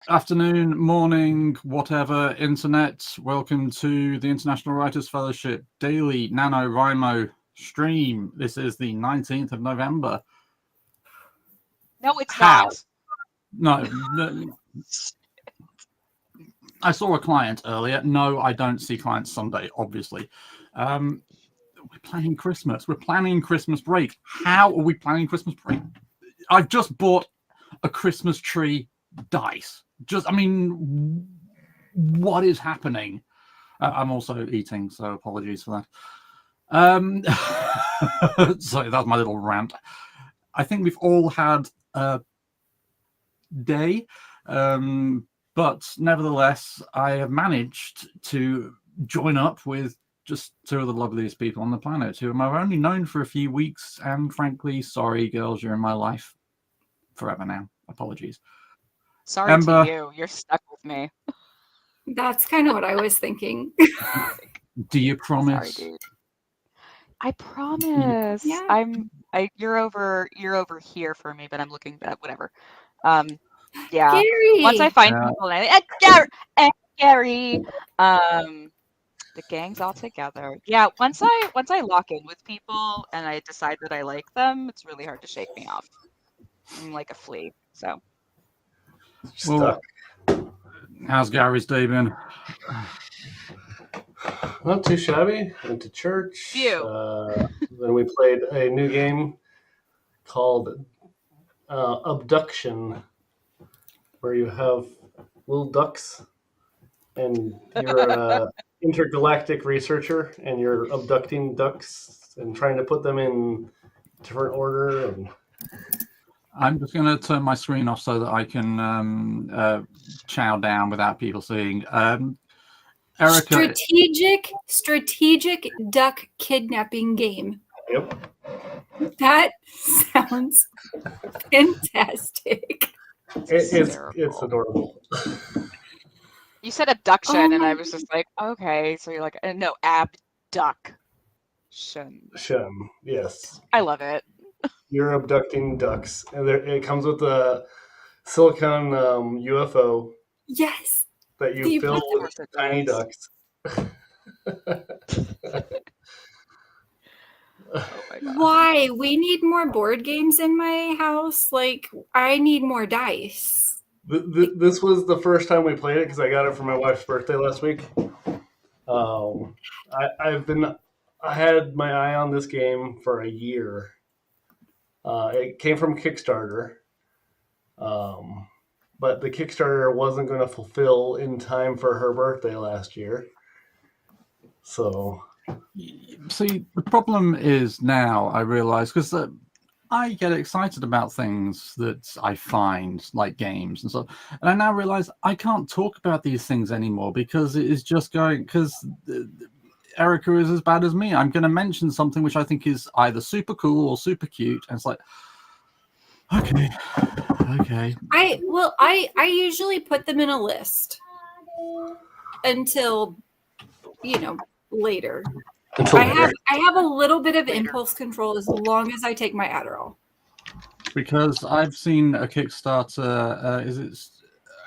afternoon, morning, whatever, internet. Welcome to the International Writers Fellowship Daily NaNoWriMo stream. This is the 19th of November. No, it's not. No. I saw a client earlier. No, I don't see clients Sunday, obviously. We're planning Christmas. We're planning Christmas break. How are we planning Christmas break? I've just bought a Christmas tree dice. What is happening? I'm also eating, so apologies for that. So that's my little rant. I think we've all had a day, but nevertheless, I have managed to join up with just two of the loveliest people on the planet, who I've only known for a few weeks, and frankly, sorry, girls, you're in my life forever now. Apologies. Sorry Ember, to you. You're stuck with me. That's kind of what I was thinking. Do you promise? Sorry, dude. I promise. Yeah. You're over here for me, but I'm looking at whatever. Yeah. Gary! Once I find people, Gary. The gang's all together. Yeah. Once I lock in with people and I decide that I like them, it's really hard to shake me off. I'm like a flea. So. Well, how's Gary's day been? Not too shabby. Went to church. Then we played a new game called Abduction, where you have little ducks, and you're an intergalactic researcher, and you're abducting ducks and trying to put them in different order. And I'm just going to turn my screen off so that I can chow down without people seeing. Erica, strategic duck kidnapping game. Yep. That sounds fantastic. It's adorable. You said abduction, and I was just like, okay. So you're like, no, abduction. Yes. I love it. You're abducting ducks, and it comes with a silicone UFO. Yes. That you fill with tiny ducks. Oh my God. Why? We need more board games in my house. Like, I need more dice. This was the first time we played it because I got it for my wife's birthday last week. I had my eye on this game for a year. It came from Kickstarter. But the Kickstarter wasn't going to fulfill in time for her birthday last year. So, see, the problem is now I realize, because I get excited about things that I find, like games and stuff, and I now realize I can't talk about these things anymore because it is just going, because Erica is as bad as me. I'm going to mention something which I think is either super cool or super cute, and it's like, okay. I usually put them in a list until later. I have a little bit of impulse control as long as I take my Adderall. Because I've seen a Kickstarter.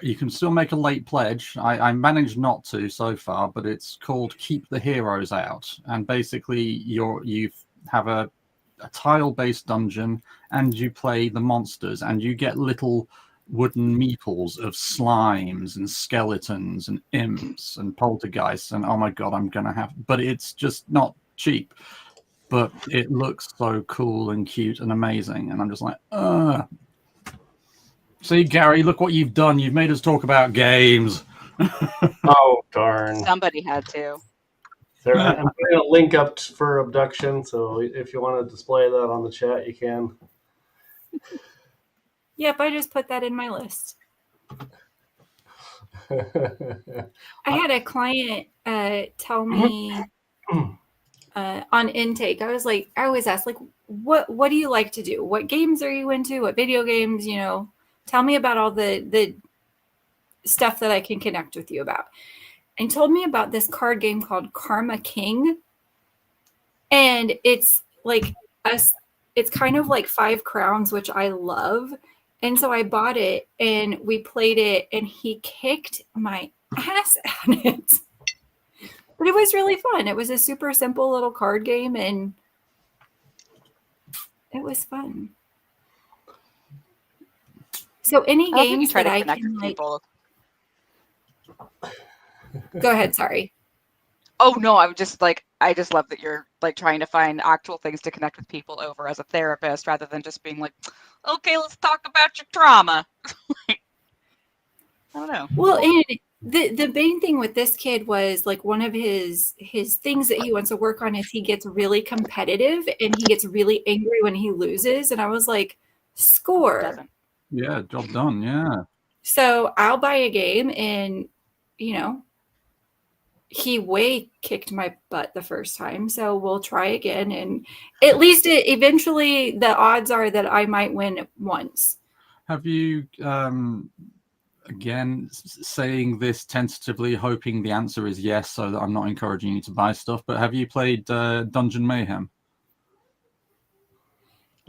You can still make a late pledge. I managed not to so far, but it's called Keep the Heroes Out, and basically you have a tile-based dungeon, and you play the monsters, and you get little wooden meeples of slimes and skeletons and imps and poltergeists, and oh my God, but it's just not cheap, but it looks so cool and cute and amazing, and I'm just like, see, Gary, look what you've done. You've made us talk about games. Oh, darn. Somebody had to. I'm putting a link up for Abduction, so if you want to display that on the chat, you can. Yep, I just put that in my list. I had a client tell me on intake, I always ask, like, what do you like to do? What games are you into? What video games, tell me about all the stuff that I can connect with you about. And told me about this card game called Karma King. And it's like it's kind of like 5 Crowns, which I love. And so I bought it and we played it and he kicked my ass at it. But it was really fun. It was a super simple little card game and it was fun. So any I love that you games try that to I connect can with like people. go ahead, sorry. Oh no, I'm just like I just love that you're like trying to find actual things to connect with people over as a therapist rather than just being like, okay, let's talk about your trauma. I don't know. Well, and the main thing with this kid was like one of his things that he wants to work on is he gets really competitive and he gets really angry when he loses. And I was like, score. Doesn't. Yeah, job done. Yeah. So I'll buy a game and, you know, he way kicked my butt the first time. So we'll try again. And at least eventually the odds are that I might win once. Have you, again, saying this tentatively, hoping the answer is yes, so that I'm not encouraging you to buy stuff, but have you played Dungeon Mayhem?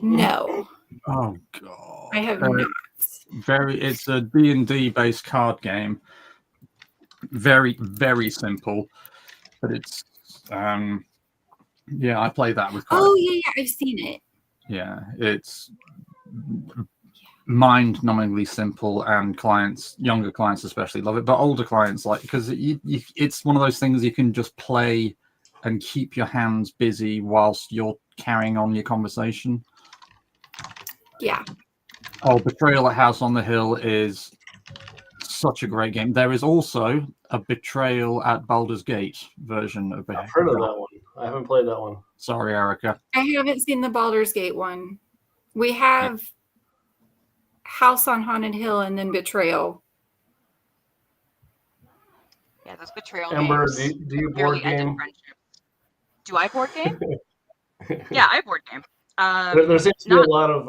No, Oh, God. I have not. It's a D&D based card game. Very, very simple, but it's, yeah, I play that with quite Oh, yeah, I've seen it. Yeah, it's mind-numbingly simple, and younger clients especially love it, but older clients like, because it's one of those things you can just play and keep your hands busy whilst you're carrying on your conversation. Yeah. Oh, Betrayal at House on the Hill is such a great game. There is also a Betrayal at Baldur's Gate version of it. I've heard of that one. I haven't played that one. Sorry, Erica. I haven't seen the Baldur's Gate one. We have House on Haunted Hill and then Betrayal. Yeah, those betrayal Amber, games. do you board ended game? friendship. Do I board game? Yeah, I board game. There seems to be a lot of.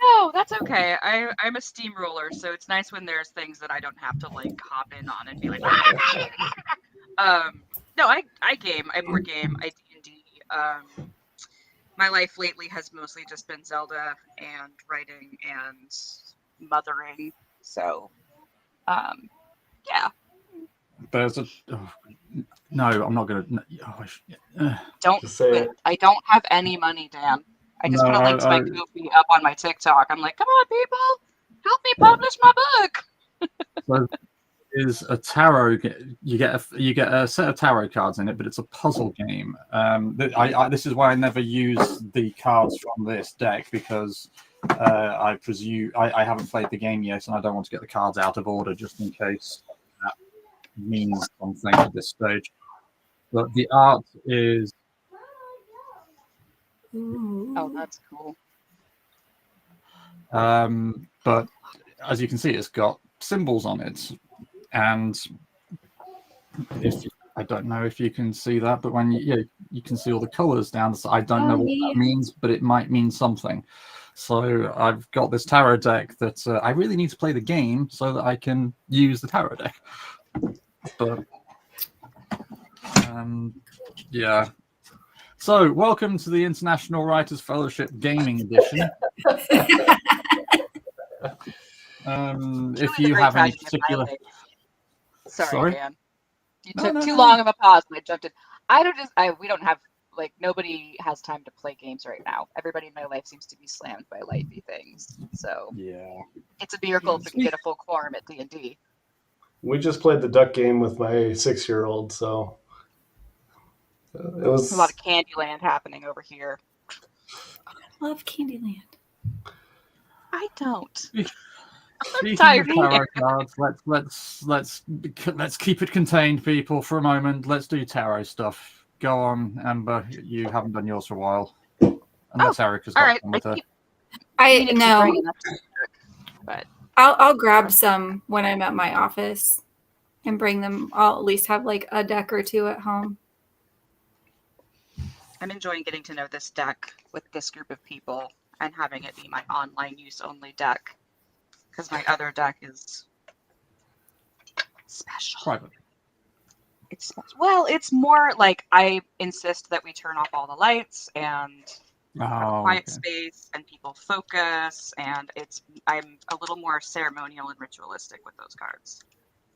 No, that's okay. I'm a steamroller, so it's nice when there's things that I don't have to like hop in on and be like. No, I game. I board game. I D&D. My life lately has mostly just been Zelda and writing and mothering. So, yeah. There's a no, I'm not gonna. Don't Just say do it. I don't have any money, Dan. I just put a link to my Ko-fi up on my TikTok. I'm like, come on, people, help me publish my book. So is a tarot. You get a set of tarot cards in it, but it's a puzzle game. This is why I never use the cards from this deck, because I presume I haven't played the game yet, and I don't want to get the cards out of order just in case that means something at this stage. But the art is. Oh, that's cool. But as you can see, it's got symbols on it, and I don't know if you can see that, but when you can see all the colors down the side. I don't know what that means, but it might mean something. So I've got this tarot deck that I really need to play the game so that I can use the tarot deck. But yeah. So welcome to the International Writers Fellowship Gaming Edition. If you have any particular, sorry, Dan. You took too long of a pause and I jumped in. We don't have, like, nobody has time to play games right now. Everybody in my life seems to be slammed by lifey things. So yeah, it's a miracle if we can get a full quorum at D&D. We just played the duck game with my 6-year-old, so it was a lot of Candyland happening over here. I love Candyland. I don't. Speaking of tarot cards, let's keep it contained, people, for a moment. Let's do tarot stuff. Go on, Amber. You haven't done yours for a while, unless Erica's got some with her. I know, but I'll grab some when I'm at my office and bring them. I'll at least have like a deck or two at home. I'm enjoying getting to know this deck with this group of people and having it be my online use only deck, because my other deck is special. Private. It's special. Well, it's more like I insist that we turn off all the lights and Oh, quiet okay. space and people focus, and I'm a little more ceremonial and ritualistic with those cards,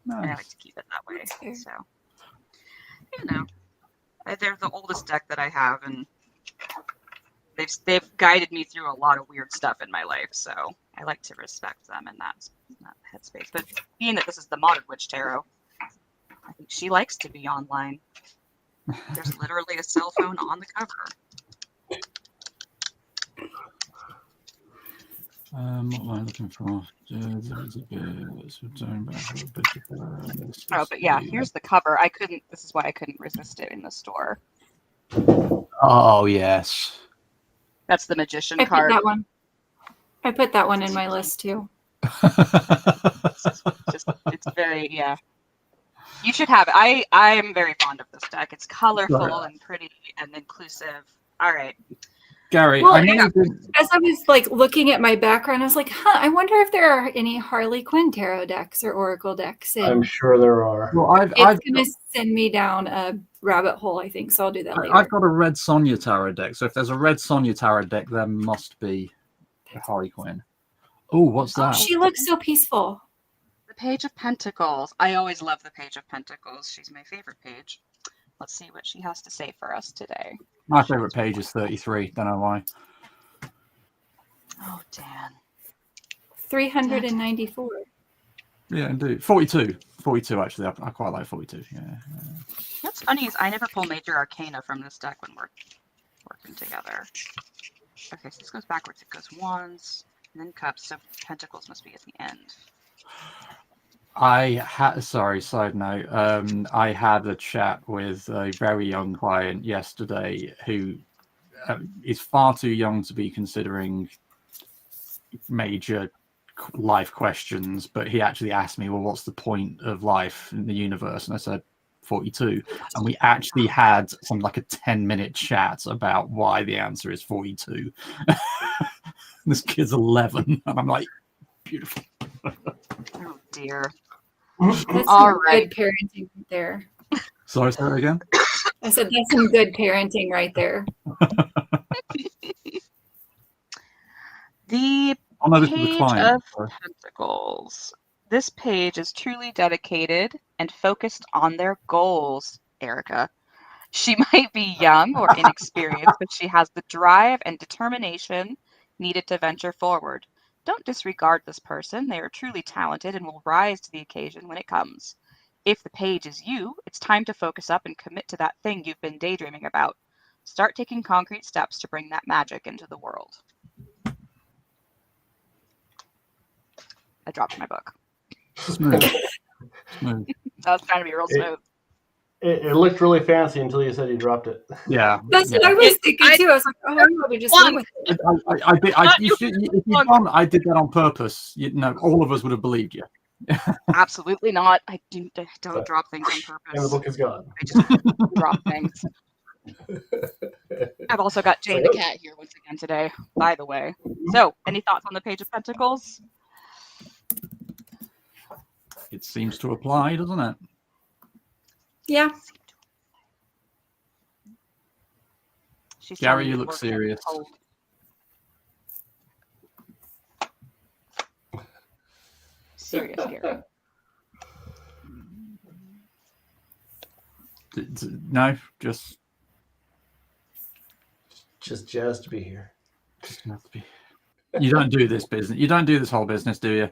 and I like Nice. to keep it that way. That's fair. So, they're the oldest deck that I have, and they've guided me through a lot of weird stuff in my life. So I like to respect them in that headspace. But being that this is the Modern Witch Tarot, I think she likes to be online. There's literally a cell phone on the cover. What am I looking for? Oh, but yeah, here's the cover. This is why I couldn't resist it in the store. Oh, yes. That's the Magician I card. put that one. I put that one in my list too. It's very, yeah. You should have it. I am very fond of this deck. It's colorful and pretty and inclusive. All right. Gary, Well, I know as I was like looking at my background, I was like, I wonder if there are any Harley Quinn tarot decks or Oracle decks. And I'm sure there are. well, it's going to send me down a rabbit hole, I think. So I'll do that later. I've got a Red Sonja tarot deck. So if there's a Red Sonja tarot deck, there must be a Harley Quinn. Oh, what's that? She looks so peaceful. The Page of Pentacles. I always love the Page of Pentacles. She's my favorite page. Let's see what she has to say for us today. My favorite page is 33. Don't know why. Oh, Dan. 394. Yeah, indeed. 42. 42, actually. I quite like 42. Yeah. What's funny is I never pull major arcana from this deck when we're working together. Okay, so this goes backwards. It goes wands, and then cups. So pentacles must be at the end. Side note. I had a chat with a very young client yesterday who is far too young to be considering major life questions, but he actually asked me, well, what's the point of life in the universe? And I said 42, and we actually had like a 10-minute chat about why the answer is 42. This kid's 11, and I'm like, beautiful. Oh dear. That's All some right. good parenting right there. Sorry, say that again. I said that's some good parenting right there. The This is the Page client. of Pentacles. This page is truly dedicated and focused on their goals, Erica. She might be young or inexperienced, but she has the drive and determination needed to venture forward. Don't disregard this person. They are truly talented and will rise to the occasion when it comes. If the page is you, it's time to focus up and commit to that thing you've been daydreaming about. Start taking concrete steps to bring that magic into the world. I dropped my book. Smooth. Smooth. That was trying to be real smooth. It looked really fancy until you said you dropped it. Yeah. That's what I was thinking too. I was like, oh, I probably just went with it. I did that on purpose. You know, all of us would have believed you. Absolutely not. I don't drop things on And the purpose. book is gone. I just drop things. I've also got Jane the cat here once again today, by the way. So, any thoughts on the Page of Pentacles? It seems to apply, doesn't it? Yeah. She's Gary, telling you me look we're serious. cold. Serious, Gary. No, just Jazzed to be here. have to be. You don't do this business. You don't do this whole business, do you?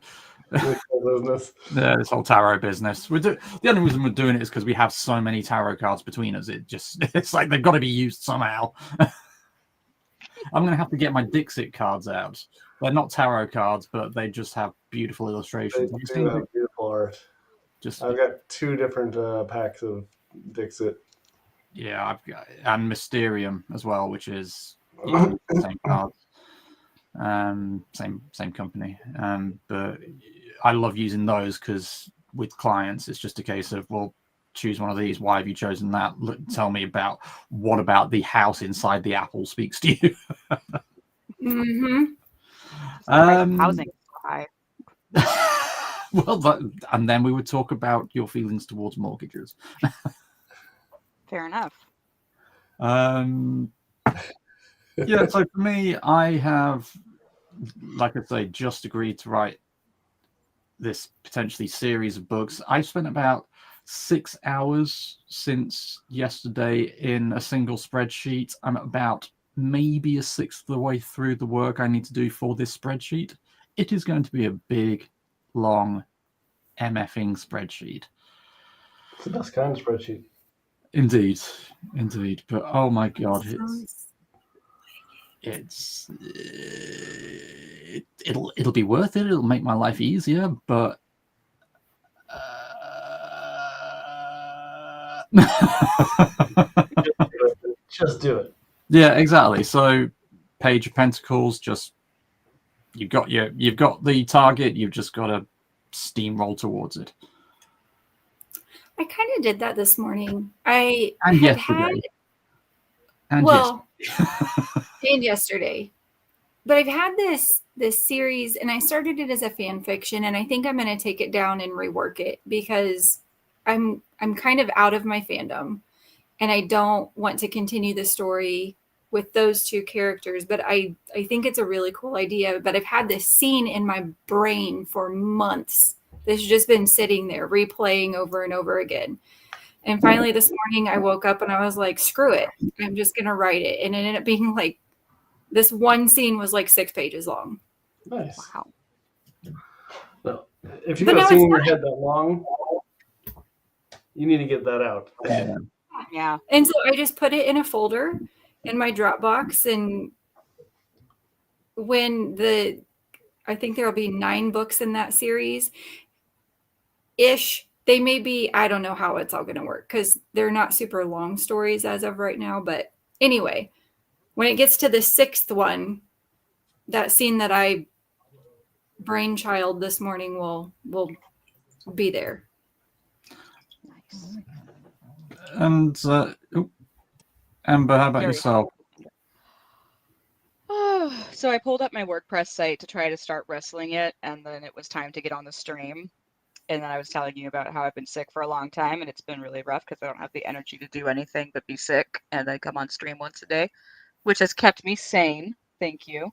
This whole business. Yeah, this whole tarot business. The only reason we're doing it is because we have so many tarot cards between us. It's like they've got to be used somehow. I'm gonna have to get my Dixit cards out. They're not tarot cards, but they just have beautiful They illustrations. Have you do seen have them? beautiful art. Just I've got 2 different packs of Dixit. yeah, I've got and Mysterium as well, which is usually the same cards. Same company. But I love using those because with clients, it's just a case of, well, choose one of these. Why have you chosen that? Tell me about what about the house inside the apple speaks to you. Mm-hmm. Housing is so high. Well, and then we would talk about your feelings towards mortgages. Fair enough. Yeah, so for me, I have, like I say, just agreed to write this potentially series of books. I've spent about 6 hours since yesterday in a single spreadsheet. I'm about maybe a sixth of the way through the work I need to do for this spreadsheet. It is going to be a big, long MFing spreadsheet. It's the best kind of spreadsheet. Indeed, indeed. But oh my god, it'll be worth it. It'll make my life easier, but Just do it. yeah, exactly. So, Page of Pentacles, just you've got the target. You've just got to steamroll towards it. I kind of did that this morning. I And had yesterday. and yesterday. But I've had this series, and I started it as a fan fiction, and I think I'm going to take it down and rework it because I'm kind of out of my fandom, and I don't want to continue the story with those two characters. But I think it's a really cool idea. But I've had this scene in my brain for months. This has just been sitting there replaying over and over again. And finally this morning I woke up and I was like, screw it. I'm just going to write it. And it ended up being like, this one scene was like 6 pages long. Nice. Wow. No, if you But got no, a scene it's in your fine. head that long, you need to get that out. Yeah. And so I just put it in a folder in my Dropbox. And when I think there'll be 9 books in that series ish. They may be, I don't know how it's all going to work because they're not super long stories as of right now. But anyway, when it gets to the 6th one, that scene that I brainchild this morning will be there. Nice. And Amber, how about Very yourself? So I pulled up my WordPress site to try to start wrestling it, and then it was time to get on the stream. And then I was telling you about how I've been sick for a long time, and it's been really rough because I don't have the energy to do anything but be sick and then come on stream once a day, which has kept me sane. Thank you.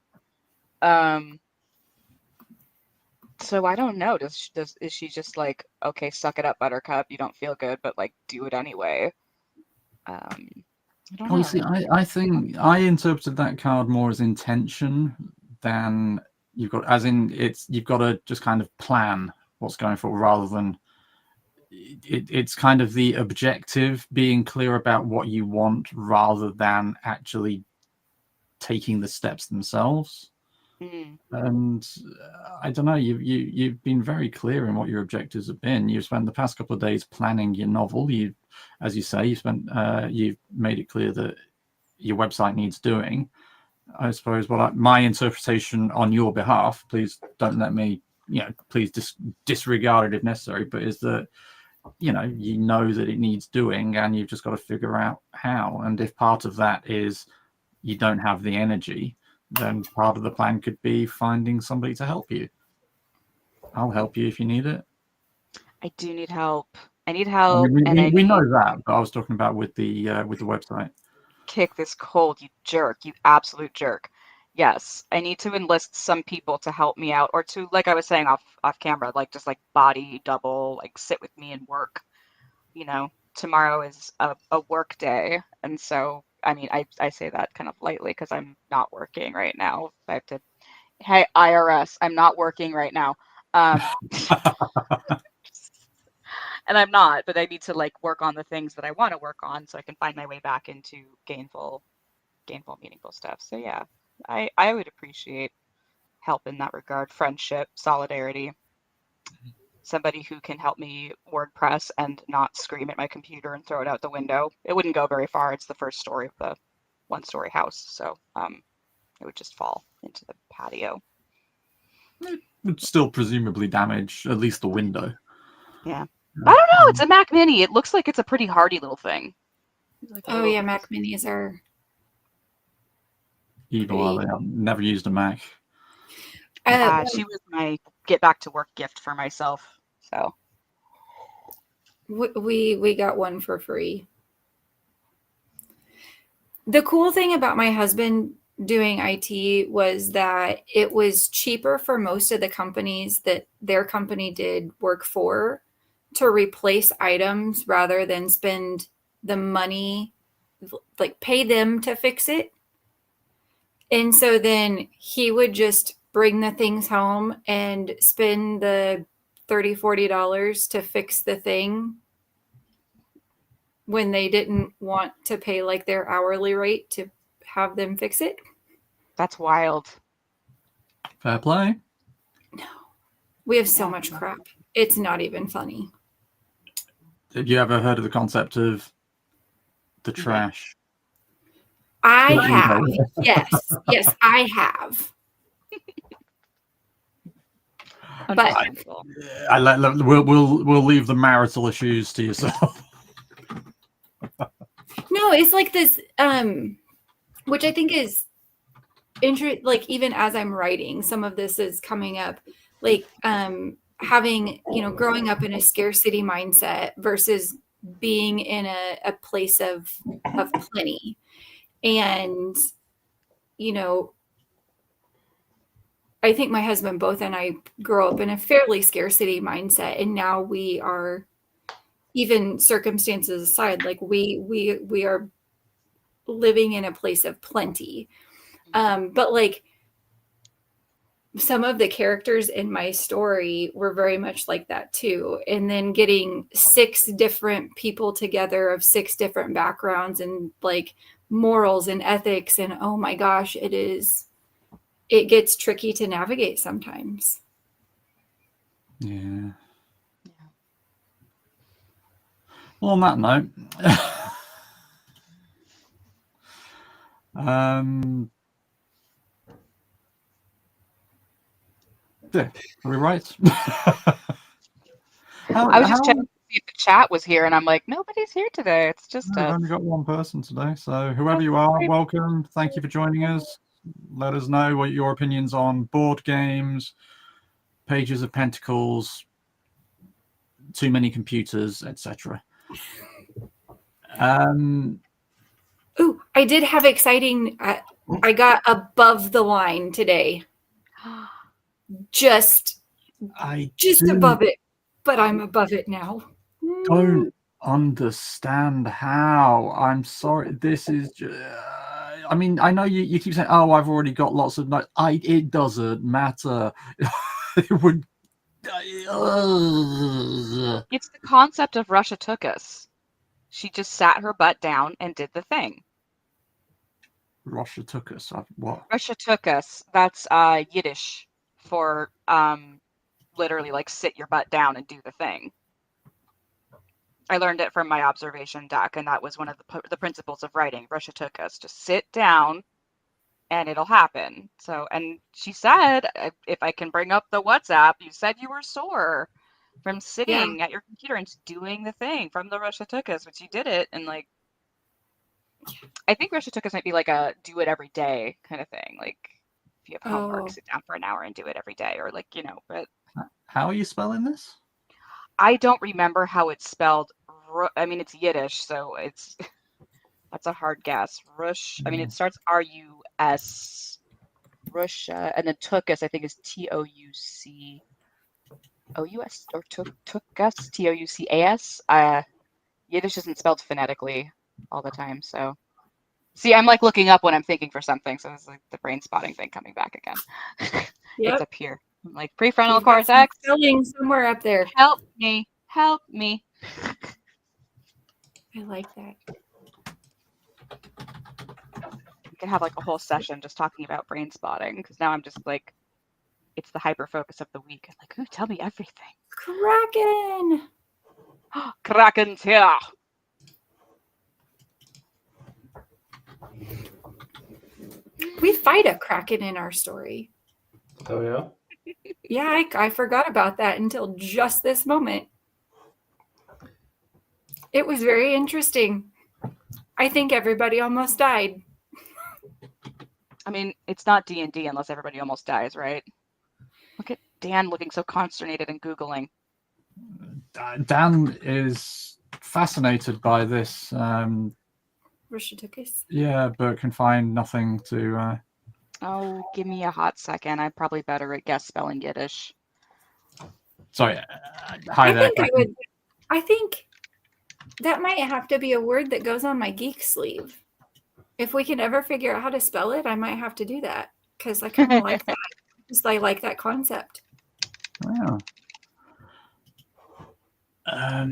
So I don't know. Is she just like, okay, suck it up, Buttercup. You don't feel good, but like do it anyway. I don't Well, you know. see, I think I interpreted that card more as intention than you've got, as in you've got to just kind of plan what's going for rather than it's kind of the objective being clear about what you want rather than actually taking the steps themselves. And I don't know, you've been very clear in what your objectives have been. You've spent the past couple of days planning your novel. You, as you say, you've made it clear that your website needs doing. I suppose my interpretation on your behalf, please don't let me, please disregard it if necessary, but is that you know that it needs doing and you've just got to figure out how. And if part of that is you don't have the energy, then part of the plan could be finding somebody to help you. I'll help you if you need it. I do need help. I need help, we need know that, but I was talking about with the website. kick this cold, you jerk, you absolute jerk. Yes, I need to enlist some people to help me out, or to, like I was saying off camera, like just like body double, like sit with me and work. Tomorrow is a work day, and so I mean I say that kind of lightly because I'm not working right now. I have to, hey IRS, I'm not working right now. And I'm not, but I need to like work on the things that I want to work on so I can find my way back into gainful, meaningful stuff. So yeah, I would appreciate help in that regard, friendship, solidarity, somebody who can help me WordPress and not scream at my computer and throw it out the window. It wouldn't go very far. It's the first story of the 1-story house, so it would just fall into the patio. It would still presumably damage at least the window. Yeah. I don't know. It's a Mac Mini. It looks like it's a pretty hardy little thing. Like Oh yeah, Mac Minis are evil, are they? I've never used a Mac. She was my get back to work gift for myself. So we got one for free. The cool thing about my husband doing IT was that it was cheaper for most of the companies that their company did work for to replace items rather than spend the money, like pay them to fix it. And so then he would just bring the things home and spend the $30-$40 to fix the thing when they didn't want to pay like their hourly rate to have them fix it. That's wild. Fair play. We have so much crap. It's not even funny. Have you ever heard of the concept of the trash? I have. Yes, I have. But we'll leave the marital issues to yourself. No, it's like this, which I think is interesting. Like even as I'm writing, some of this is coming up. Like having, growing up in a scarcity mindset versus being in a place of plenty, and I think my husband both and I grew up in a fairly scarcity mindset, and now we are, even circumstances aside, like we are living in a place of plenty. But like some of the characters in my story were very much like that too. And then getting 6 different people together of 6 different backgrounds and like morals and ethics, and oh my gosh, it gets tricky to navigate sometimes. Yeah. Well, on that note, yeah, are we right? I was just checking to see if the chat was here, and I'm like, nobody's here today. It's just We've only got one person today, so whoever you are, welcome. Thank you for joining us. Let us know what your opinions on board games, Pages of Pentacles, Too Many Computers, etc. Ooh, I did have exciting. I got above the line today. Just above it, but I'm above it now. Don't understand how. I'm sorry. This is. I mean, I know you keep saying, "Oh, I've already got lots of notes." It doesn't matter. It would. It's the concept of Russia took us. She just sat her butt down and did the thing. Russia took us. What? Russia took us. That's Yiddish for literally like sit your butt down and do the thing. I learned it from my observation deck, and that was one of the principles of writing. Russia took us. Just sit down and it'll happen. So, and she said, if I can bring up the WhatsApp, you said you were sore from sitting at your computer and doing the thing from the Russia took us, which you did it. And like, I think Russia took us might be like a do it every day kind of thing. Like if you have homework, sit down for an hour and do it every day, or like, but. How are you spelling this? I don't remember how it's spelled. I mean, it's Yiddish, so that's a hard guess. Rush. I mean, it starts R-U-S, Russia, and then Tukus, I think, is T-O-U-C. O-U-S or Tukus, T-O-U-C-A-S. Yiddish isn't spelled phonetically all the time, so. See, I'm like looking up when I'm thinking for something, so it's like the brain spotting thing coming back again. Yep. It's up here. I'm like prefrontal cortex. Spelling somewhere up there. Help me. Help me. I like that. We could have like a whole session just talking about brain spotting, because now I'm just like, it's the hyper focus of the week. I'm like, ooh, tell me everything. Kraken. Kraken's here. We fight a kraken in our story. Oh yeah. Yeah, I forgot about that until just this moment. It was very interesting. I think everybody almost died. I mean, it's not D&D unless everybody almost dies, right? Look at Dan looking so consternated and Googling. Dan is fascinated by this. Russia took us. Yeah, but can find nothing to Oh, give me a hot second. I'm probably better at guess spelling Yiddish. Sorry. Hi I there. think I would. I think that might have to be a word that goes on my geek sleeve. If we can ever figure out how to spell it, I might have to do that because I kind of like that. Just I like that concept. Wow. I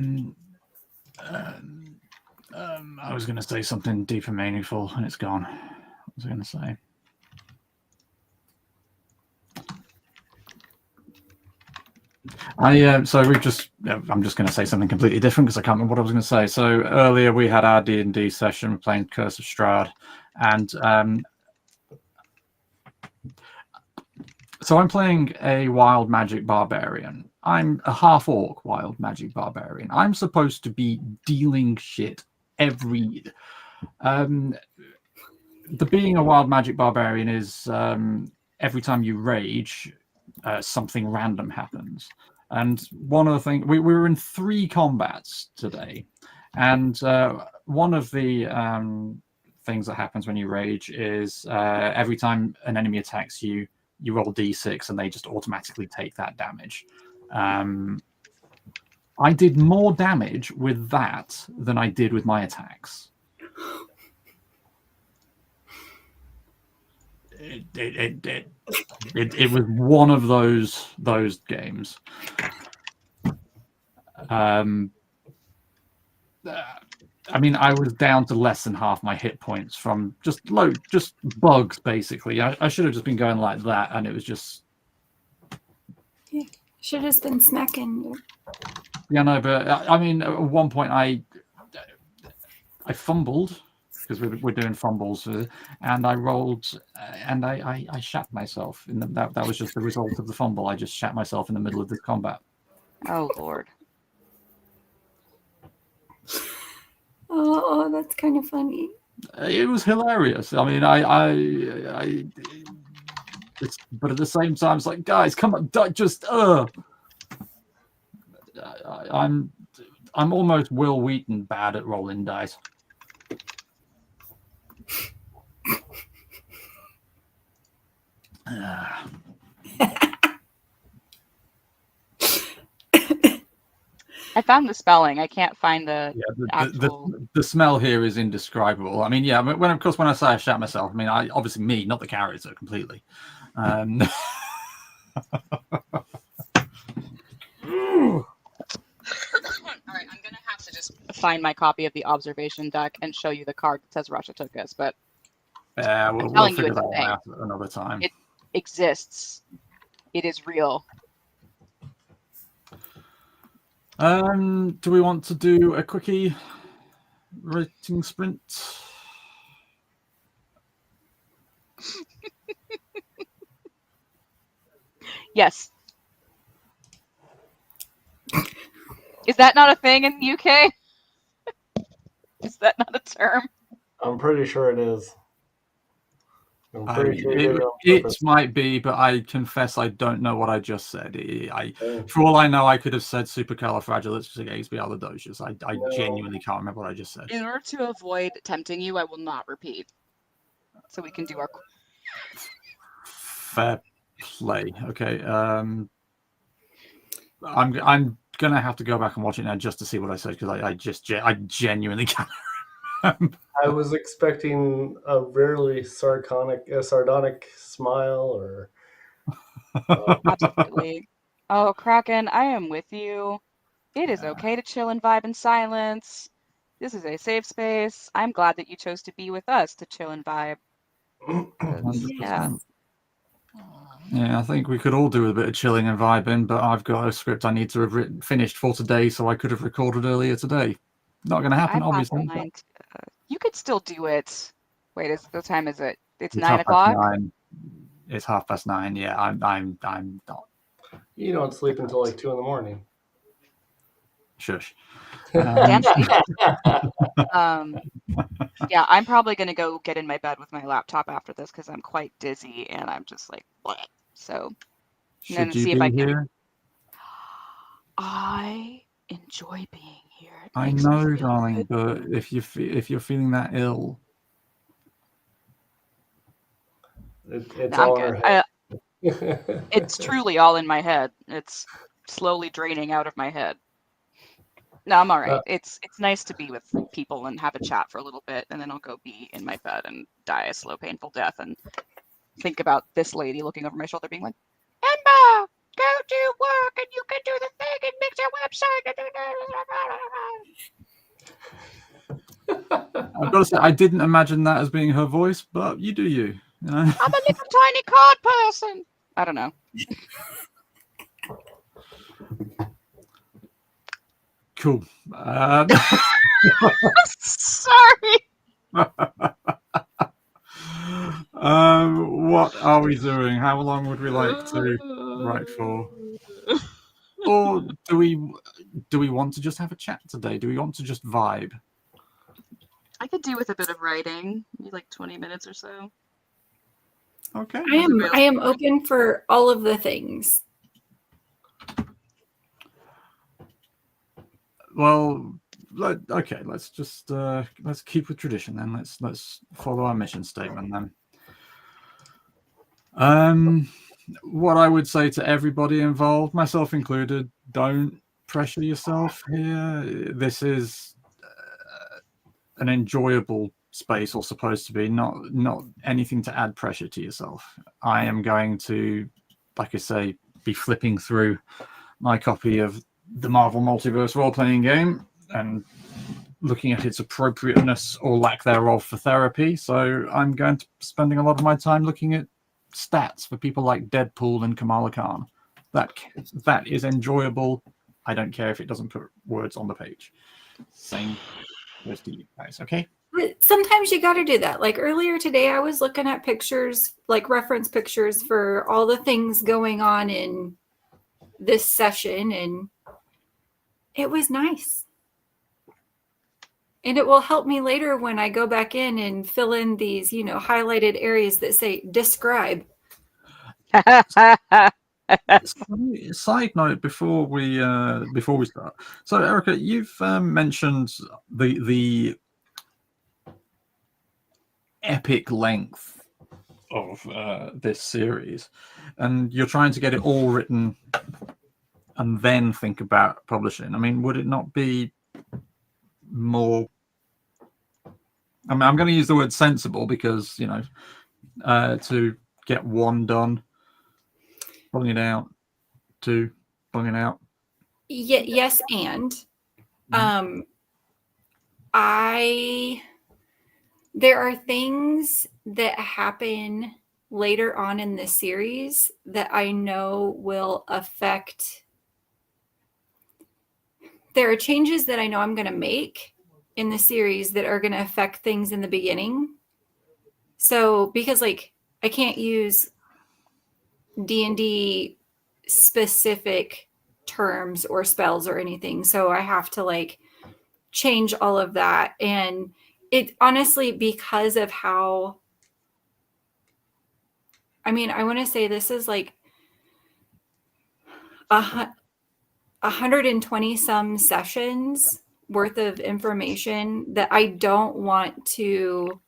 was going to say something deep and meaningful, and it's gone. What was I going to say? So we've just. I'm just going to say something completely different because I can't remember what I was going to say. So earlier we had our D&D session playing Curse of Strahd, and so I'm playing a wild magic barbarian. I'm a half orc wild magic barbarian. I'm supposed to be dealing shit every. The being a wild magic barbarian is every time you rage, something random happens. And one of the things we were in 3 combats today, and one of the things that happens when you rage is every time an enemy attacks you, you roll d6 and they just automatically take that damage. I did more damage with that than I did with my attacks. It was one of those games. I mean, I was down to less than half my hit points from just bugs, basically. I should have just been going like that, and it was just. Yeah, should have just been smacking you. Yeah, no, but I mean, at one point I fumbled because we're doing fumbles, and I rolled, and I shat myself. That was just the result of the fumble. I just shat myself in the middle of this combat. Oh, Lord. Oh, that's kind of funny. It was hilarious. I mean, but at the same time, it's like, guys, come on, just I'm almost Will Wheaton bad at rolling dice. I found the spelling. I can't find the actual. The smell here is indescribable. I mean, yeah. When I say I shat myself, I mean obviously me, not the character, completely. All right, I'm gonna have to just find my copy of the observation deck and show you the card that says Russia took us. But we'll figure that out another time. It exists. It is real. Do we want to do a quickie rating sprint? Yes. Is that not a thing in the UK? Is that not a term? I'm pretty sure it is. I'm pretty sure it might be, but I confess I don't know what I just said. For all I know, I could have said supercalifragilisticexpialidocious. I genuinely can't remember what I just said. In order to avoid tempting you, I will not repeat. So we can do our fair play. Okay. I'm gonna have to go back and watch it now just to see what I said because I genuinely can't. I was expecting a rarely sardonic smile, or absolutely. Oh, Kraken, I am with you. It is okay to chill and vibe in silence. This is a safe space. I'm glad that you chose to be with us to chill and vibe. Yeah. Yeah, I think we could all do a bit of chilling and vibing, but I've got a script I need to have finished for today, so I could have recorded earlier today. Not going to happen, obviously. You could still do it. Wait, what time is it? It's 9 o'clock. It's 9:30. Yeah, I'm not. You don't sleep until like 2 a.m. Shush. Yeah, I'm probably gonna go get in my bed with my laptop after this because I'm quite dizzy and I'm just like, what? So, should you see if I can. Here? I enjoy being here. I know, darling, but if you're feeling that ill, It's No, I'm all in good. our head. It's truly all in my head. It's slowly draining out of my head. No, I'm all right. It's nice to be with people and have a chat for a little bit, and then I'll go be in my bed and die a slow, painful death and think about this lady looking over my shoulder being like, Emma, go do work and you can do the thing and make your website. I've got to say, I didn't imagine that as being her voice, but you do you. You know? I'm a little tiny card person. I don't know. Cool. Sorry. What are we doing? How long would we like to write for? Or do we want to just have a chat today? Do we want to just vibe? I could do with a bit of writing, maybe like 20 minutes or so. Okay. I am open for all of the things. Well, okay. Let's just let's keep with tradition then. Let's follow our mission statement then. What I would say to everybody involved, myself included, don't pressure yourself here. This is an enjoyable space, or supposed to be, not anything to add pressure to yourself. I am going to, like I say, be flipping through my copy of the Marvel Multiverse role-playing game and looking at its appropriateness or lack thereof for therapy. So I'm going to be spending a lot of my time looking at stats for people like Deadpool and Kamala Khan. That is enjoyable. I don't care if it doesn't put words on the page. Same goes to you guys, okay? But sometimes you got to do that. Like earlier today, I was looking at pictures, like reference pictures for all the things going on in this session, and it was nice. And it will help me later when I go back in and fill in these, highlighted areas that say describe. Side note before we start. So Erica, you've mentioned the epic length of this series, and you're trying to get it all written and then think about publishing. I mean, would it not be more, I mean, I'm going to use the word sensible because to get one done, pulling it out, two, pulling it out? Yes, and there are things that happen later on in this series that I know will affect. There are changes that I know I'm going to make in the series that are going to affect things in the beginning. So, because I can't use D&D specific terms or spells or anything. So I have to change all of that. And it honestly, because of how, I mean, I want to say this is 120 some sessions worth of information that I don't want to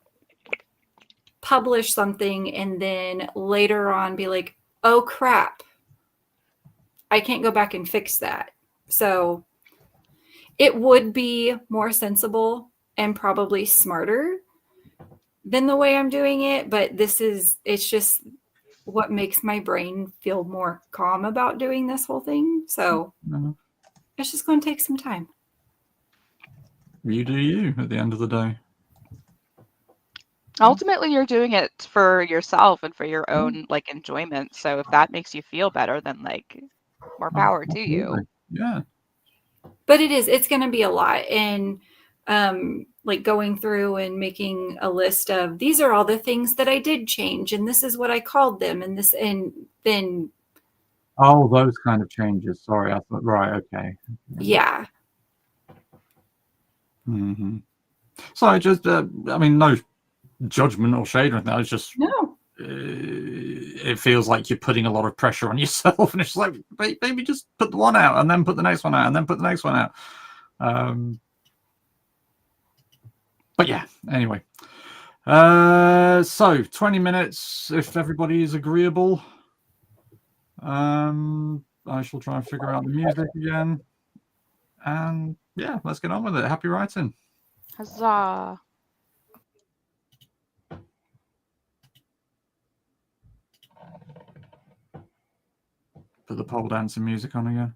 publish something and then later on be like, oh crap, I can't go back and fix that. So it would be more sensible and probably smarter than the way I'm doing it, but it's just what makes my brain feel more calm about doing this whole thing. So it's just going to take some time. You do you at the end of the day. Ultimately, you're doing it for yourself and for your own enjoyment. So if that makes you feel better, then more power to you. Yeah. But it's going to be a lot. And going through and making a list of these are all the things that I did change, and this is what I called them, and this, and then. Oh, those kind of changes. Sorry, I thought. Right. Okay. Yeah. Mm-hmm. So I just, I mean, no judgment or shade or anything. It's just no. It feels like you're putting a lot of pressure on yourself, and it's like maybe just put the one out, and then put the next one out, and then put the next one out. But yeah. Anyway, So 20 minutes, if everybody is agreeable. I shall try and figure out the music again. And yeah, let's get on with it. Happy writing. Huzzah. Put the pole dancing music on again.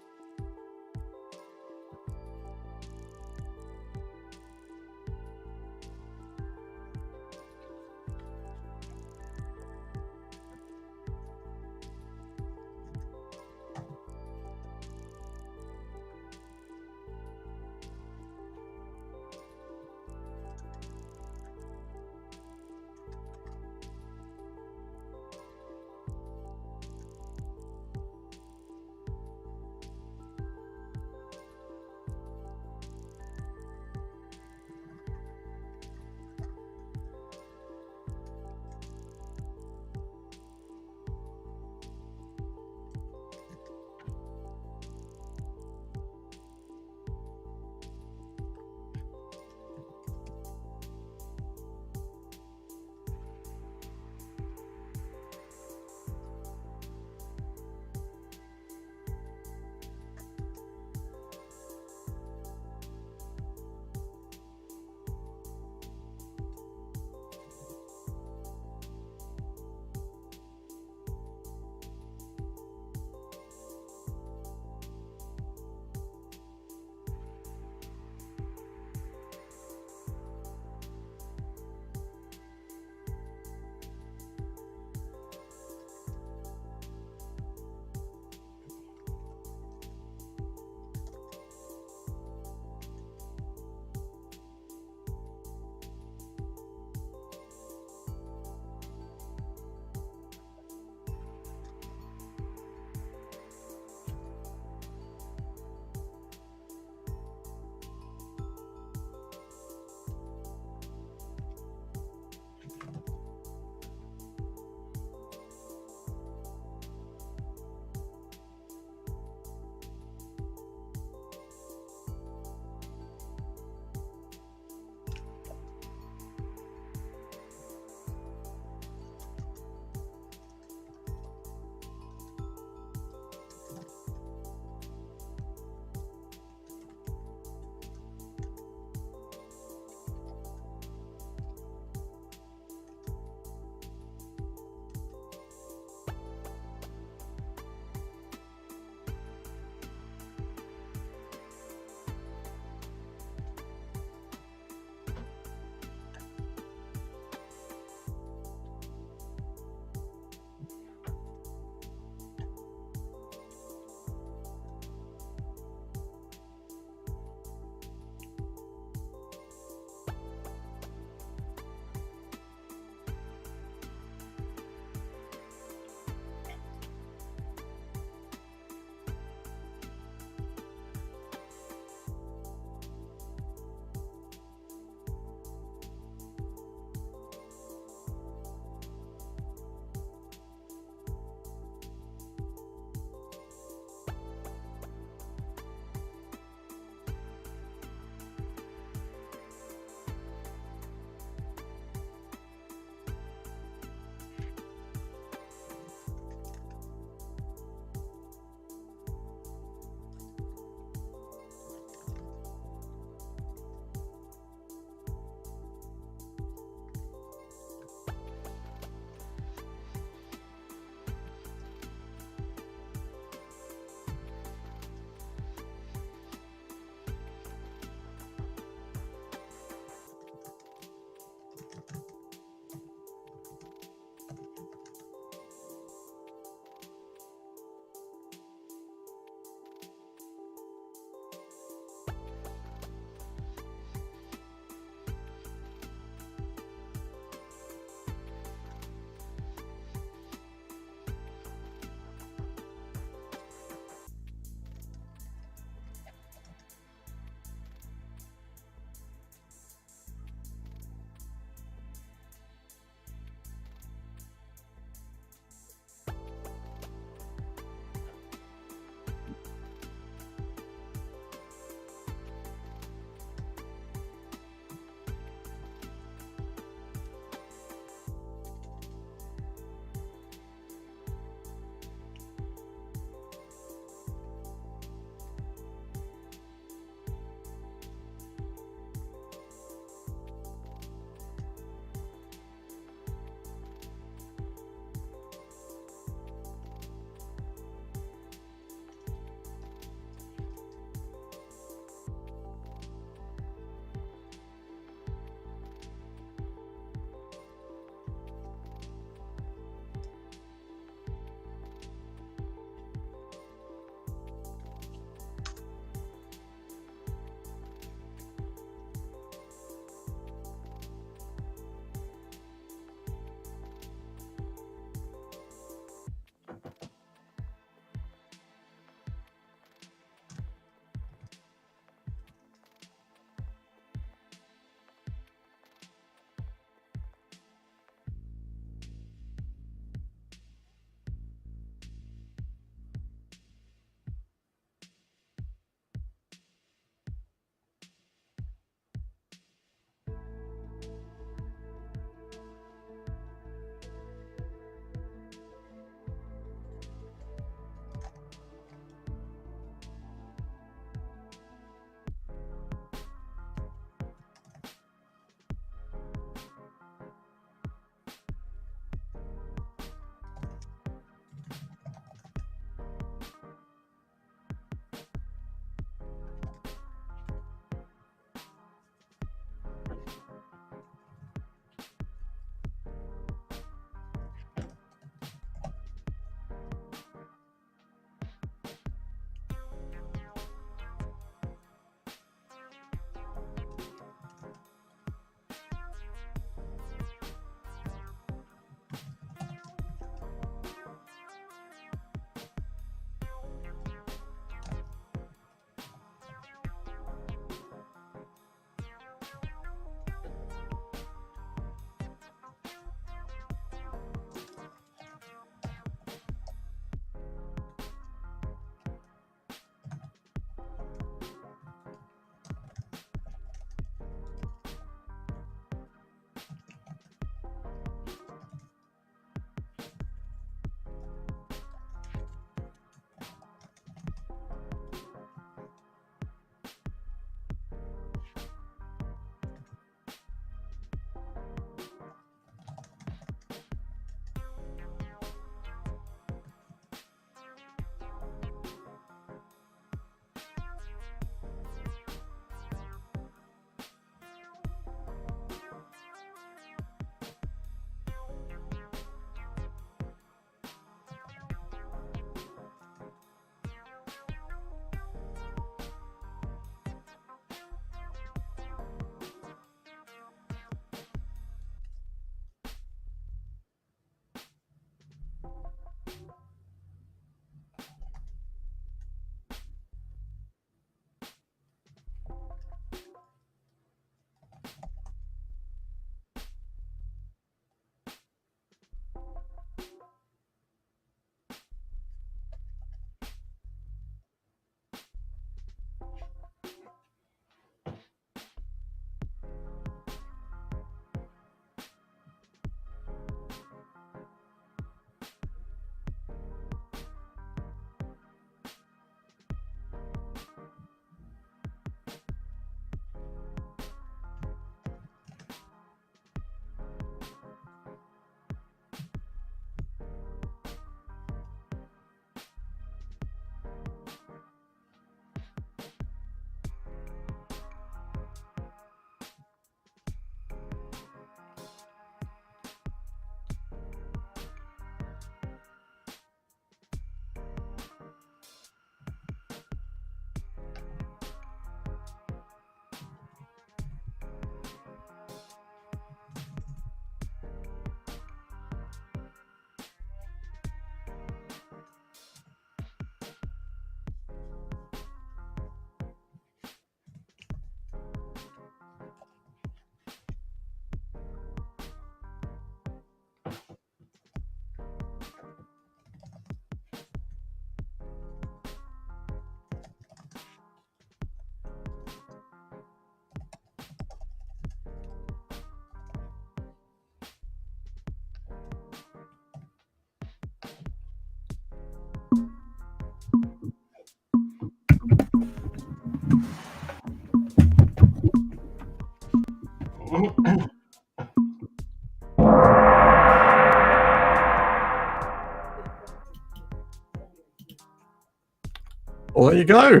there you go.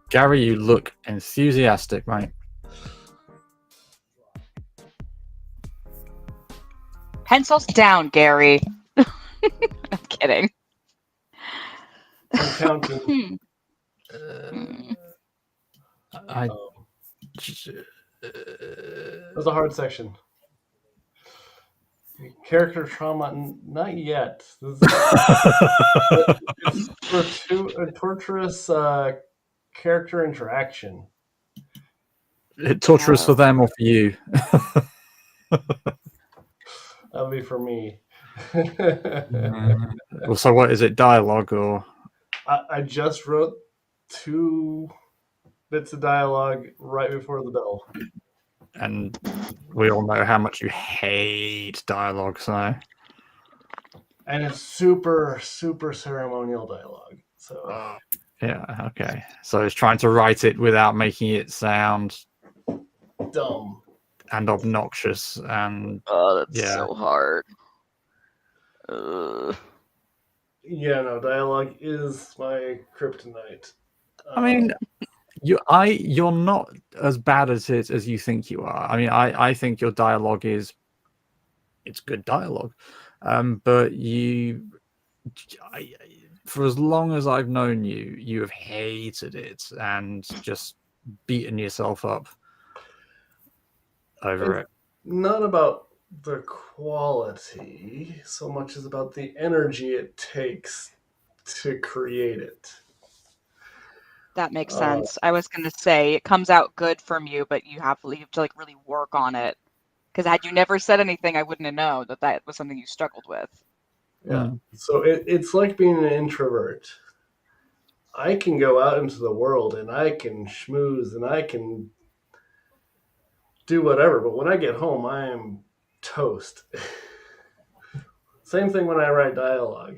Gary, you look enthusiastic, mate. Pencils down, Gary. I'm kidding. I'm counting. I. That was a hard section. Character trauma, not yet. It's a torturous character interaction. Torturous for them or for you? That'll be for me. Well, so what is it? Dialogue or? I just wrote 2 bits of dialogue right before the bell. And we all know how much you hate dialogue, so. And it's super, super ceremonial dialogue. So Yeah, okay. So it's trying to write it without making it sound dumb and obnoxious and that's so hard. Yeah, no, dialogue is my kryptonite. I mean, you're not as bad at it as you think you are. I mean, I think your dialogue it's good dialogue, but for as long as I've known you, you have hated it and just beaten yourself up over it. Not about the quality so much as about the energy it takes to create it. That makes sense. I was going to say it comes out good from you, but you have to like really work on it. Because had you never said anything, I wouldn't have known that was something you struggled with. Yeah. So it's like being an introvert. I can go out into the world and I can schmooze and I can do whatever, but when I get home, I am toast. Same thing when I write dialogue.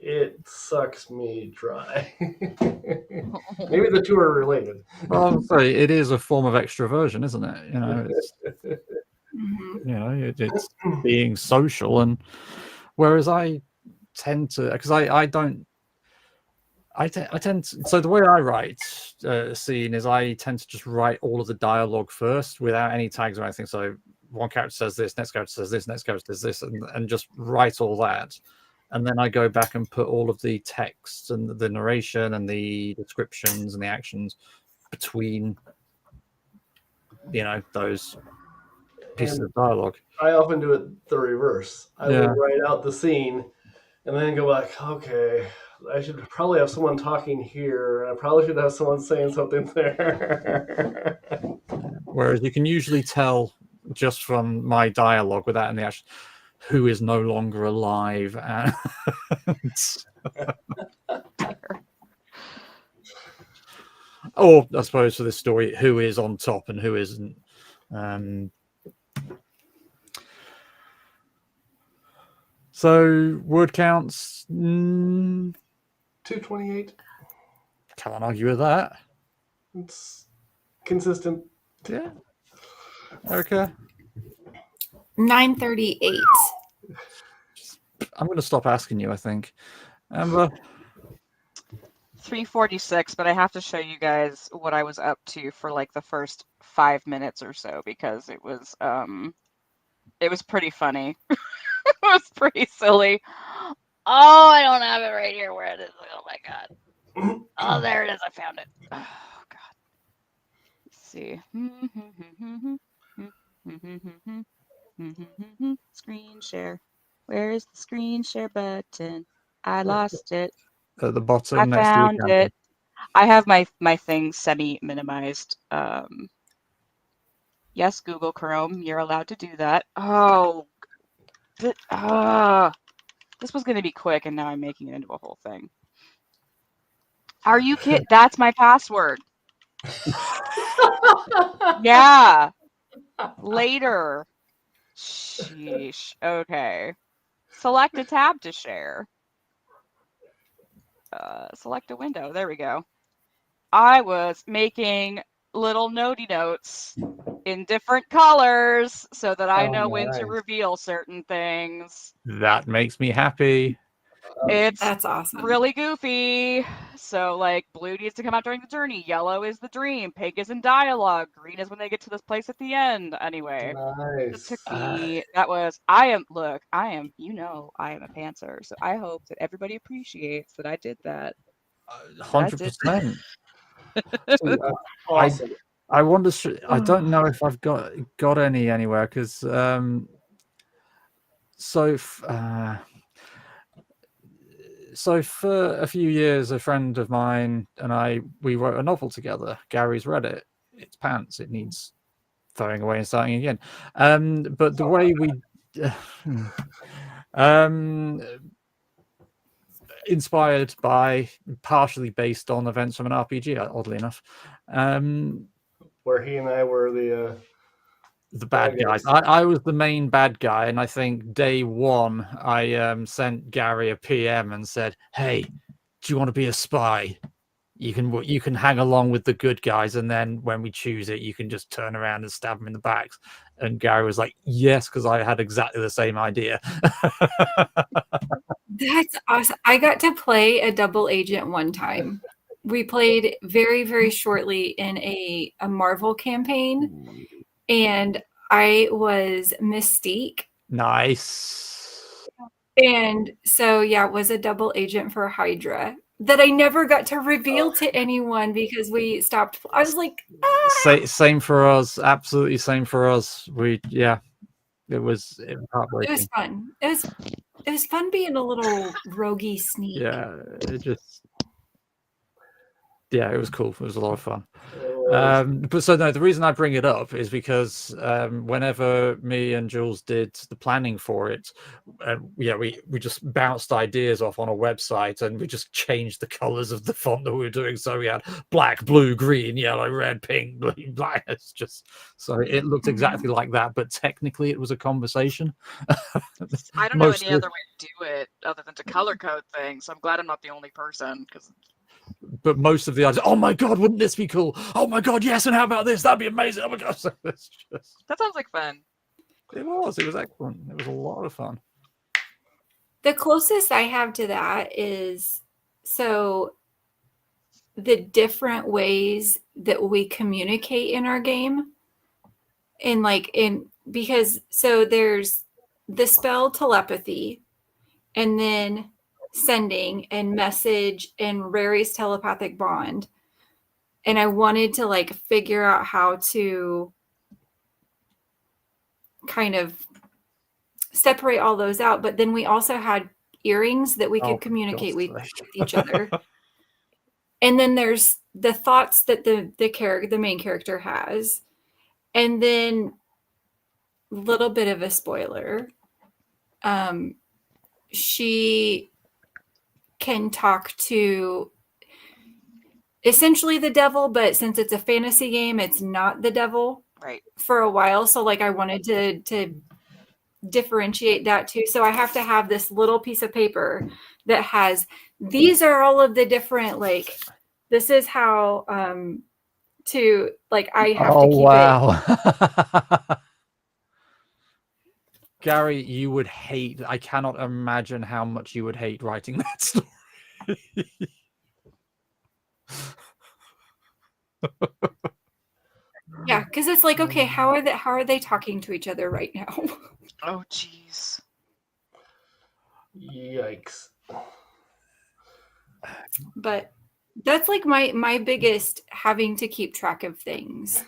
It sucks me dry. Maybe the 2 are related. Well, sorry, it is a form of extroversion, isn't it? You know, it's being social, and whereas I tend to, because I tend to, so the way I write a scene is I tend to just write all of the dialogue first without any tags or anything. So one character says this, next character says this, next character says this, and just write all that. And then I go back and put all of the text and the narration and the descriptions and the actions between, those pieces of dialogue. I often do it the reverse. I will write out the scene and then go back, okay, I should probably have someone talking here. I probably should have someone saying something there. Whereas you can usually tell just from my dialogue without any action who is no longer alive. Or I suppose for this story, who is on top and who isn't. So word counts 228. Can't argue with that. It's consistent. Yeah. Erica? 938. I'm going to stop asking you, I think. Amber? 346, but I have to show you guys what I was up to for like the first 5 minutes or so because it was pretty funny. It was pretty silly. Oh, I don't have it right here where it is. Oh my god. Oh, there it is. I found it. Oh god. Let's see. Screen share. Where is the screen share button? I lost it. At the bottom. I next found to it. I have my thing semi-minimized. Yes, Google Chrome, you're allowed to do that. Oh, this was going to be quick, and now I'm making it into a whole thing. Are you kidding? That's my password. Yeah. Later. Sheesh. Okay. Select a tab to share. Select a window. There we go. I was making little notey notes in different colors so that I know when to reveal certain things. That makes me happy. It's That's awesome. really goofy. So, like, blue needs to come out during the journey. Yellow is the dream. Pink is in dialogue. Green is when they get to this place at the end. Anyway, it Nice. took me. Look, I am a pantser. So I hope that everybody appreciates that I did that. 100%. Awesome. I wonder. I don't know if I've got any anywhere because so for a few years, a friend of mine and we wrote a novel together. Gary's read it. It's pants. It needs throwing away and starting again. But the way we inspired by, partially based on events from an RPG, oddly enough. Where he and I were the bad guys. I was the main bad guy, and I think day one I sent Gary a PM and said, "Hey, do you want to be a spy? You can hang along with the good guys, and then when we choose it, you can just turn around and stab them in the backs." And Gary was like, "Yes," because I had exactly the same idea. That's awesome. I got to play a double agent one time. We played very, very shortly in a Marvel campaign, and I was Mystique. Nice. And so, yeah, it was a double agent for Hydra that I never got to reveal to anyone because we stopped. I was like, Same for us. Absolutely same for us. It was heartbreaking. It was fun. It was fun being a little roguey sneak. Yeah, it was cool. It was a lot of fun. But so no, the reason I bring it up is because whenever me and Jules did the planning for it, we just bounced ideas off on a website and we just changed the colors of the font that we were doing. So we had black, blue, green, yellow, red, pink, blue, black. It's just so it looked exactly like that, but technically it was a conversation. I don't know any other way to do it other than to color code things. So I'm glad I'm not the only person But most of the ideas, oh my god, wouldn't this be cool? Oh my god, yes, and how about this? That'd be amazing. Oh my god. That sounds like fun. It was excellent. It was a lot of fun. The closest I have to that is the different ways that we communicate in our game. Because there's the spell telepathy, and then sending and message and Rary's telepathic bond. And I wanted to figure out how to kind of separate all those out. But then we also had earrings that we could communicate with each other. And then there's the thoughts that the main character has. And then a little bit of a spoiler. She can talk to essentially the devil, but since it's a fantasy game, it's not the devil for a while. So I wanted to differentiate that too. So I have to have this little piece of paper that has, these are all of the different, this is how I have to keep it. Gary, you would hate, I cannot imagine how much you would hate writing that story. Yeah, because it's okay, how are they talking to each other right now? Oh, jeez. Yikes. But that's my biggest having to keep track of things.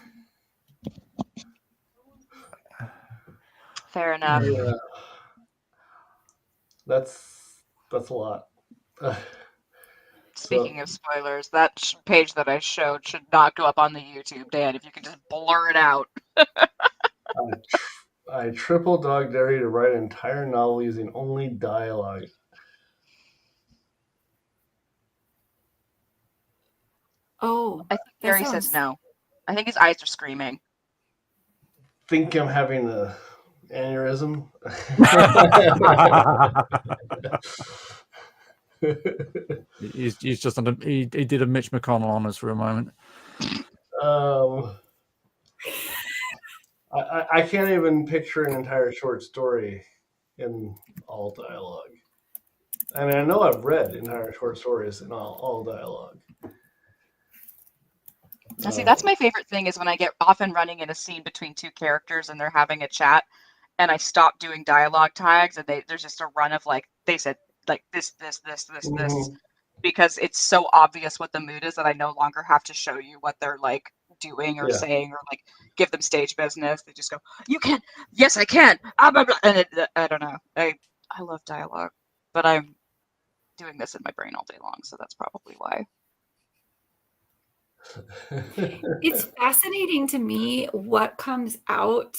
Fair enough. Yeah. That's a lot. Speaking of spoilers, that page that I showed should not go up on the YouTube, Dan, if you can just blur it out. I triple dog dare you to write an entire novel using only dialogue. Oh, I think Gary says no. I think his eyes are screaming. Think I'm having an aneurysm? He's just he did a Mitch McConnell on us for a moment. I can't even picture an entire short story in all dialogue. I mean, I know I've read entire short stories in all dialogue. And see, that's my favorite thing is when I get often running in a scene between two characters and they're having a chat, and I stop doing dialogue tags, and there's just a run of like they said like this, because it's so obvious what the mood is that I no longer have to show you what they're like doing or saying or like give them stage business. They just go, "You can, yes, I can," blah, blah, blah. And I don't know. I love dialogue, but I'm doing this in my brain all day long, so that's probably why. It's fascinating to me what comes out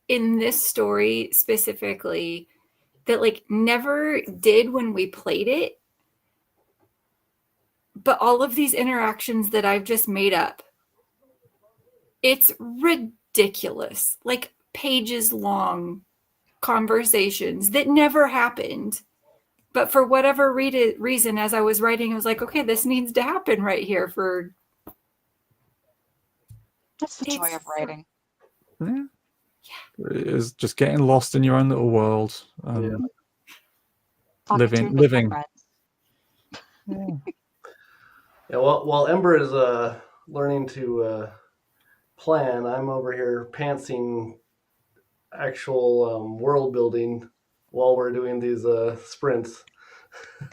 in this story specifically that like never did when we played it, but all of these interactions that I've just made up, it's ridiculous, like pages long conversations that never happened. But for whatever reason, as I was writing, I was like, okay, this needs to happen right here for... That's the joy of writing. Yeah. It's just getting lost in your own little world. Living. Yeah, while Ember is learning to plan, I'm over here pantsing actual world building while we're doing these sprints.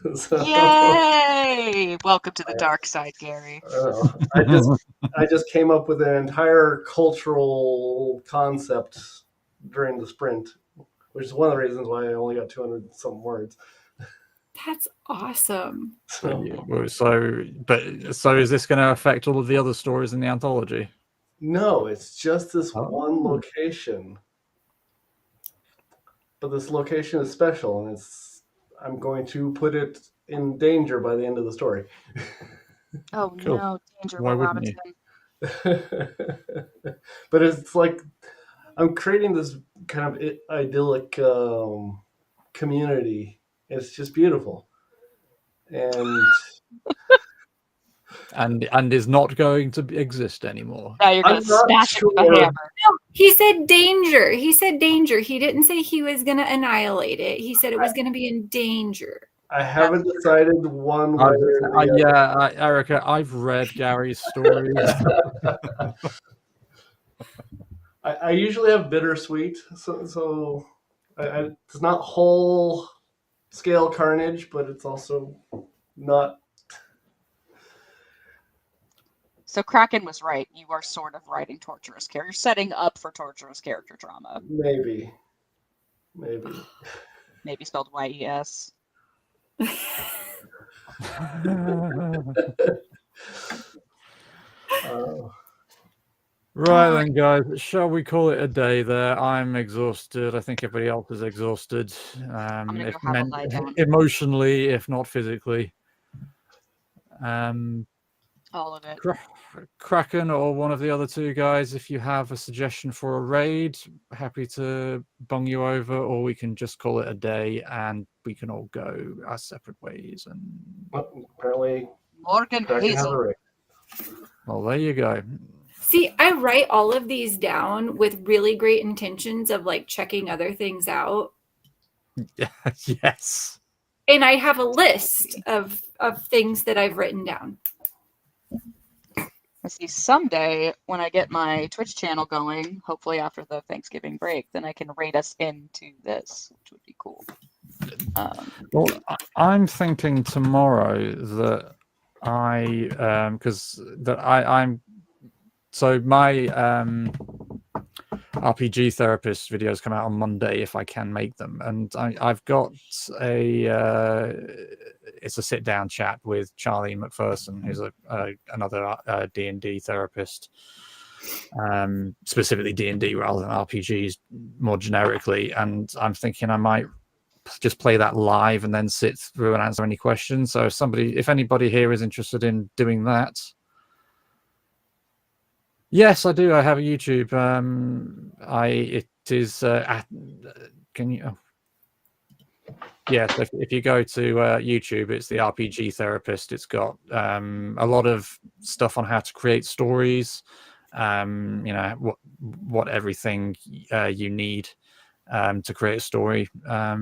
Yay! Welcome to the dark side, Gary. I just came up with an entire cultural concept during the sprint, which is one of the reasons why I only got 200 some words. That's awesome. So is this going to affect all of the other stories in the anthology? No, it's just this one location. But this location is special, and I'm going to put it in danger by the end of the story. Oh Cool. no, danger! Why Will wouldn't Robinson. But it's like I'm creating this kind of idyllic community. It's just beautiful, and is not going to exist anymore. Now you're going to smash it with a hammer. No, he said danger. He said danger. He didn't say he was going to annihilate it. He said it was going to be in danger. I haven't decided one way or the other. Yeah, Erica, I've read Gary's stories. I usually have bittersweet, so it's not whole scale carnage, but it's also not. So Kraken was right. You are sort of writing torturous character. You're setting up for torturous character drama. Maybe. Maybe spelled Y-E-S. Right then, guys. Shall we call it a day there? I'm exhausted. I think everybody else is exhausted. I'm gonna go have a lie down. Emotionally, if not physically. All of it. Kraken or one of the other two guys, if you have a suggestion for a raid, happy to bung you over, or we can just call it a day and we can all go our separate ways. And apparently, Morgan Hazel. Well, there you go. See, I write all of these down with really great intentions of like checking other things out. Yes. And I have a list of things that I've written down. I see someday when I get my Twitch channel going, hopefully after the Thanksgiving break, then I can raid us into this, which would be cool. Well, I'm thinking tomorrow that so my RPG therapist videos come out on Monday if I can make them, and I've got it's a sit down chat with Charlie McPherson, who's another D&D therapist, specifically D&D rather than RPGs more generically, and I'm thinking I might just play that live and then sit through and answer any questions. So if anybody here is interested in doing that. Yes, I do. I have a YouTube. It is. Can you? Oh. Yeah, so if you go to YouTube, it's the RPG therapist. It's got a lot of stuff on how to create stories. What everything you need to create a story. I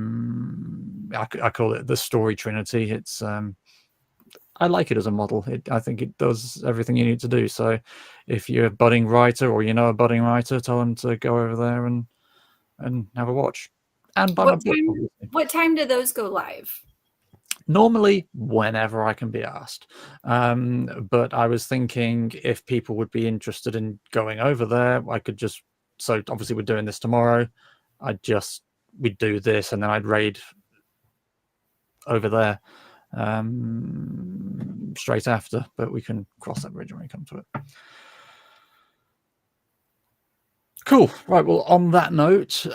call it the story trinity. It's I like it as a model. I think it does everything you need to do. So if you're a budding writer or you know a budding writer, tell them to go over there and have a watch. And buy my book, obviously. What time do those go live? Normally, whenever I can be asked. But I was thinking if people would be interested in going over there, I could just. So obviously, we're doing this tomorrow. We'd do this, and then I'd raid over there straight after. But we can cross that bridge when we come to it. Cool. Right. Well, on that note,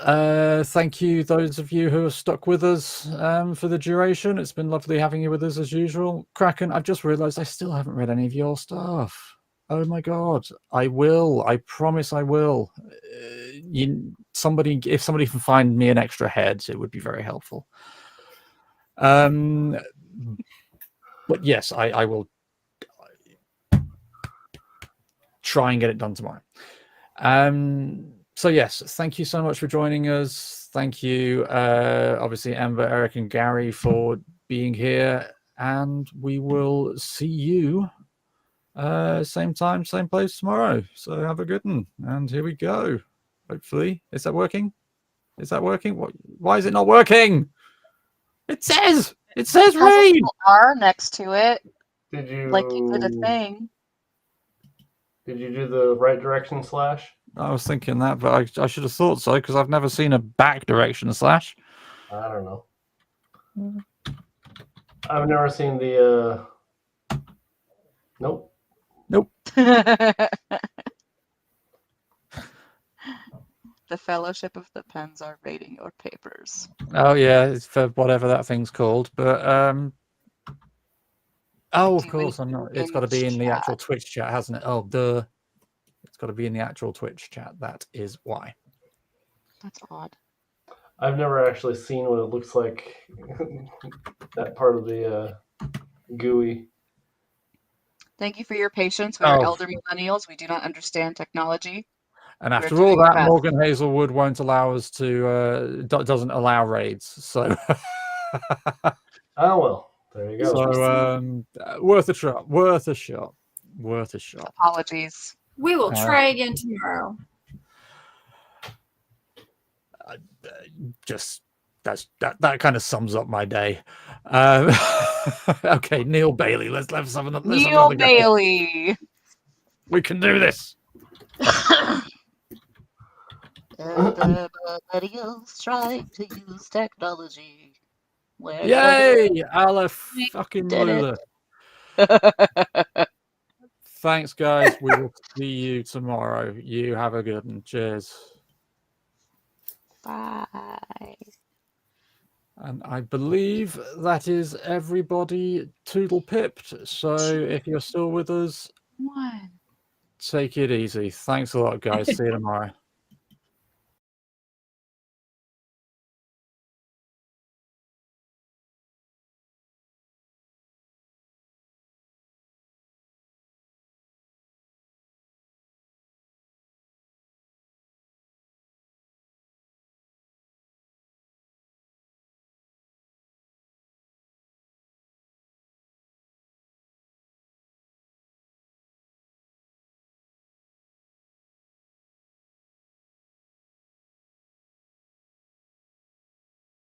thank you, those of you who have stuck with us for the duration. It's been lovely having you with us as usual. Kraken, I've just realized I still haven't read any of your stuff. Oh my God. I will. I promise I will. If somebody can find me an extra head, it would be very helpful. But yes, I will try and get it done tomorrow. So yes, thank you so much for joining us. Thank you, obviously, Amber, Eric, and Gary for being here, and we will see you same time, same place tomorrow. So have a good one, and here we go. Hopefully, is that working? Is that working? Why is it not working? It says read. R next to it, Did you like you did a thing. Did you do the right direction slash? I was thinking that, but I should have thought so because I've never seen a back direction slash. I don't know. I've never seen the. Nope. The Fellowship of the Pens are rating your papers. Oh yeah, it's for whatever that thing's called. But of course I'm not. It's got to be in the actual Twitch chat, hasn't it? Oh, duh. It's got to be in the actual Twitch chat. That is why. That's odd. I've never actually seen what it looks like. That part of the GUI. Thank you for your patience. We are elder millennials. We do not understand technology. And after all that, Morgan Hazelwood won't allow us to, doesn't allow raids. So. Oh, well, there you go. So, worth a shot. Worth a shot. Worth a shot. Apologies. We will try again tomorrow. Just that kind of sums up my day. Okay, Neil Bailey. Let's have some. Neil Bailey. We can do this. Everybody else trying to use technology. Yay! Ala fucking Lula. Thanks, guys. We will see you tomorrow. You have a good one. Cheers. Bye. And I believe that is everybody toodle pipped. So if you're still with us, take it easy. Thanks a lot, guys. See you tomorrow.